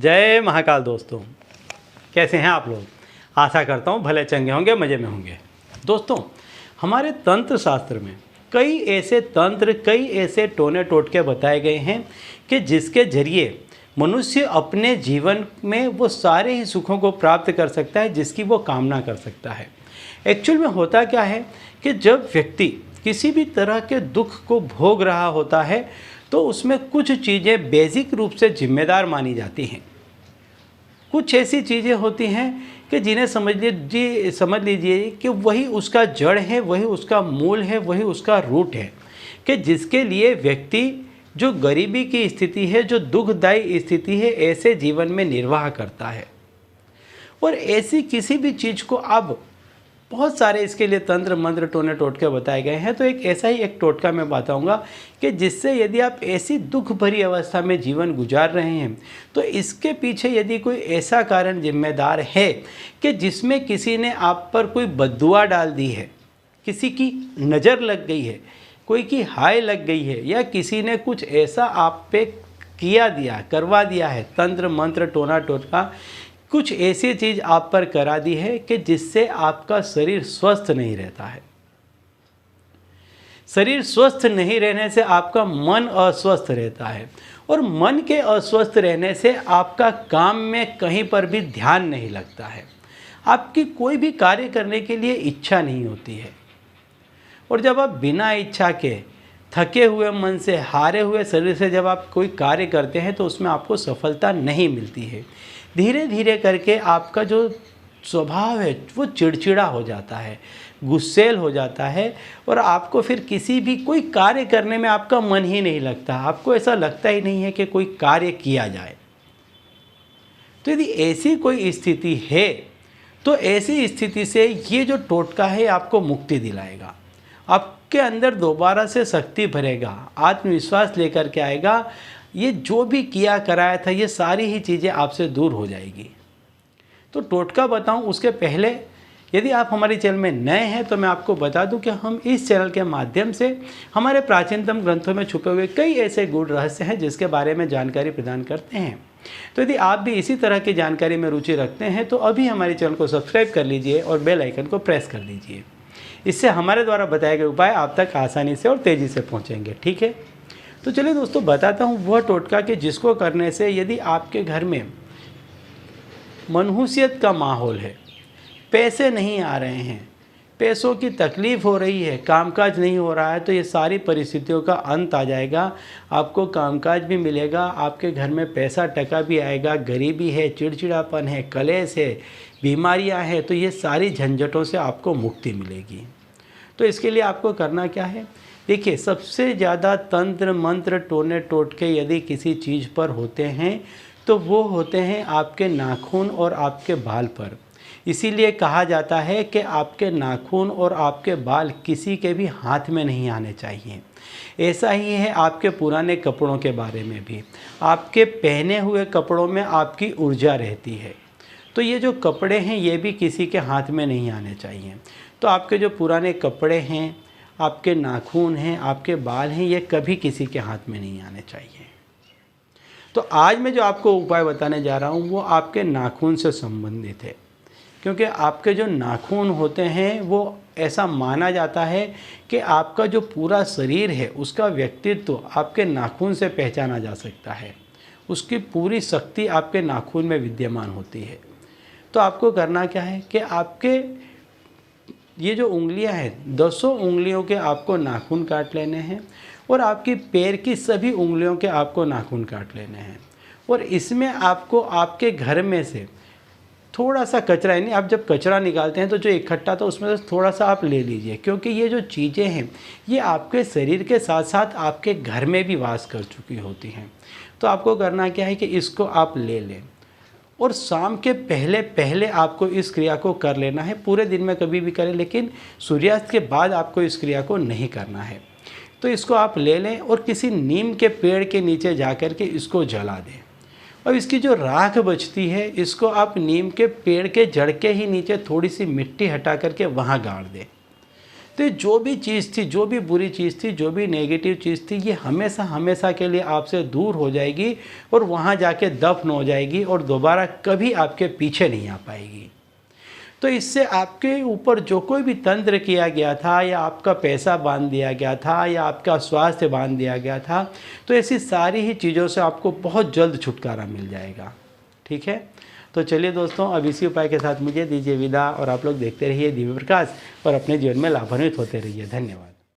जय महाकाल दोस्तों, कैसे हैं आप लोग। आशा करता हूँ भले चंगे होंगे, मज़े में होंगे। दोस्तों, हमारे तंत्र शास्त्र में कई ऐसे तंत्र, कई ऐसे टोने टोटके बताए गए हैं कि जिसके जरिए मनुष्य अपने जीवन में वो सारे ही सुखों को प्राप्त कर सकता है जिसकी वो कामना कर सकता है। एक्चुअल में होता क्या है कि जब व्यक्ति किसी भी तरह के दुख को भोग रहा होता है तो उसमें कुछ चीज़ें बेसिक रूप से जिम्मेदार मानी जाती हैं। कुछ ऐसी चीज़ें होती हैं कि जिन्हें समझ लीजिए कि वही उसका जड़ है, वही उसका मूल है, वही उसका रूट है, कि जिसके लिए व्यक्ति जो गरीबी की स्थिति है, जो दुखदायी स्थिति है, ऐसे जीवन में निर्वाह करता है। और ऐसी किसी भी चीज़ को अब बहुत सारे इसके लिए तंत्र मंत्र टोने टोटके बताए गए हैं। तो एक ऐसा ही एक टोटका मैं बताऊंगा कि जिससे यदि आप ऐसी दुख भरी अवस्था में जीवन गुजार रहे हैं तो इसके पीछे यदि कोई ऐसा कारण जिम्मेदार है कि जिसमें किसी ने आप पर कोई बद्दुआ डाल दी है, किसी की नज़र लग गई है, कोई की हाय लग गई है, या किसी ने कुछ ऐसा आप पे करवा दिया है, तंत्र मंत्र टोना टोटका कुछ ऐसी चीज़ आप पर करा दी है कि जिससे आपका शरीर स्वस्थ नहीं रहता है। शरीर स्वस्थ नहीं रहने से आपका मन अस्वस्थ रहता है, और मन के अस्वस्थ रहने से आपका काम में कहीं पर भी ध्यान नहीं लगता है, आपकी कोई भी कार्य करने के लिए इच्छा नहीं होती है। और जब आप बिना इच्छा के, थके हुए मन से, हारे हुए शरीर से जब आप कोई कार्य करते हैं तो उसमें आपको सफलता नहीं मिलती है। धीरे धीरे करके आपका जो स्वभाव है वो चिड़चिड़ा हो जाता है, गुस्सैल हो जाता है, और आपको फिर किसी भी कोई कार्य करने में आपका मन ही नहीं लगता। आपको ऐसा लगता ही नहीं है कि कोई कार्य किया जाए। तो यदि ऐसी कोई स्थिति है तो ऐसी स्थिति से ये जो टोटका है आपको मुक्ति दिलाएगा, आपके अंदर दोबारा से शक्ति भरेगा, आत्मविश्वास लेकर के आएगा। ये जो भी किया कराया था ये सारी ही चीज़ें आपसे दूर हो जाएगी। तो टोटका बताऊं उसके पहले यदि आप हमारे चैनल में नए हैं तो मैं आपको बता दूं कि हम इस चैनल के माध्यम से हमारे प्राचीनतम ग्रंथों में छुपे हुए कई ऐसे गूढ़ रहस्य हैं जिसके बारे में जानकारी प्रदान करते हैं। तो यदि आप भी इसी तरह की जानकारी में रुचि रखते हैं तो अभी हमारे चैनल को सब्सक्राइब कर लीजिए और बेल आइकन को प्रेस कर लीजिए। इससे हमारे द्वारा बताए गए उपाय आप तक आसानी से और तेज़ी से पहुँचेंगे। ठीक है, तो चलिए दोस्तों बताता हूँ वह टोटका कि जिसको करने से यदि आपके घर में मनहूसियत का माहौल है, पैसे नहीं आ रहे हैं, पैसों की तकलीफ़ हो रही है, कामकाज नहीं हो रहा है, तो ये सारी परिस्थितियों का अंत आ जाएगा। आपको कामकाज भी मिलेगा, आपके घर में पैसा टका भी आएगा। गरीबी है, चिड़चिड़ापन है, कलेश है, बीमारियां हैं, तो ये सारी झंझटों से आपको मुक्ति मिलेगी। तो इसके लिए आपको करना क्या है, देखिए, सबसे ज़्यादा तंत्र मंत्र टोने टोटके यदि किसी चीज़ पर होते हैं तो वो होते हैं आपके नाखून और आपके बाल पर। इसीलिए कहा जाता है कि आपके नाखून और आपके बाल किसी के भी हाथ में नहीं आने चाहिए। ऐसा ही है आपके पुराने कपड़ों के बारे में भी। आपके पहने हुए कपड़ों में आपकी ऊर्जा रहती है, तो ये जो कपड़े हैं ये भी किसी के हाथ में नहीं आने चाहिए। तो आपके जो पुराने कपड़े हैं, आपके नाखून हैं, आपके बाल हैं, ये कभी किसी के हाथ में नहीं आने चाहिए। तो आज मैं जो आपको उपाय बताने जा रहा हूँ वो आपके नाखून से संबंधित है, क्योंकि आपके जो नाखून होते हैं वो ऐसा माना जाता है कि आपका जो पूरा शरीर है उसका व्यक्तित्व आपके नाखून से पहचाना जा सकता है। उसकी पूरी शक्ति आपके नाखून में विद्यमान होती है। तो आपको करना क्या है कि आपके ये जो उंगलियां हैं, 10 उंगलियों के आपको नाखून काट लेने हैं, और आपकी पैर की सभी उंगलियों के आपको नाखून काट लेने हैं। और इसमें आपको आपके घर में से थोड़ा सा कचरा, यानी आप जब कचरा निकालते हैं तो जो इकट्ठा था उसमें से थोड़ा सा आप ले लीजिए, क्योंकि ये जो चीज़ें हैं ये आपके शरीर के साथ साथ आपके घर में भी वास कर चुकी होती हैं। तो आपको करना क्या है कि इसको आप ले लें, और शाम के पहले पहले आपको इस क्रिया को कर लेना है। पूरे दिन में कभी भी करें, लेकिन सूर्यास्त के बाद आपको इस क्रिया को नहीं करना है। तो इसको आप ले लें और किसी नीम के पेड़ के नीचे जा कर के इसको जला दें। अब इसकी जो राख बचती है इसको आप नीम के पेड़ के जड़ के ही नीचे थोड़ी सी मिट्टी हटा करके वहाँ गाड़ दें। तो जो भी चीज़ थी, जो भी बुरी चीज़ थी, जो भी नेगेटिव चीज़ थी, ये हमेशा हमेशा के लिए आपसे दूर हो जाएगी और वहाँ जाके दफन हो जाएगी और दोबारा कभी आपके पीछे नहीं आ पाएगी। तो इससे आपके ऊपर जो कोई भी तंत्र किया गया था, या आपका पैसा बांध दिया गया था, या आपका स्वास्थ्य बांध दिया गया था, तो ऐसी सारी ही चीज़ों से आपको बहुत जल्द छुटकारा मिल जाएगा। ठीक है, तो चलिए दोस्तों, अब इसी उपाय के साथ मुझे दीजिए विदा और आप लोग देखते रहिए दिव्य प्रकाश और अपने जीवन में लाभान्वित होते रहिए। धन्यवाद।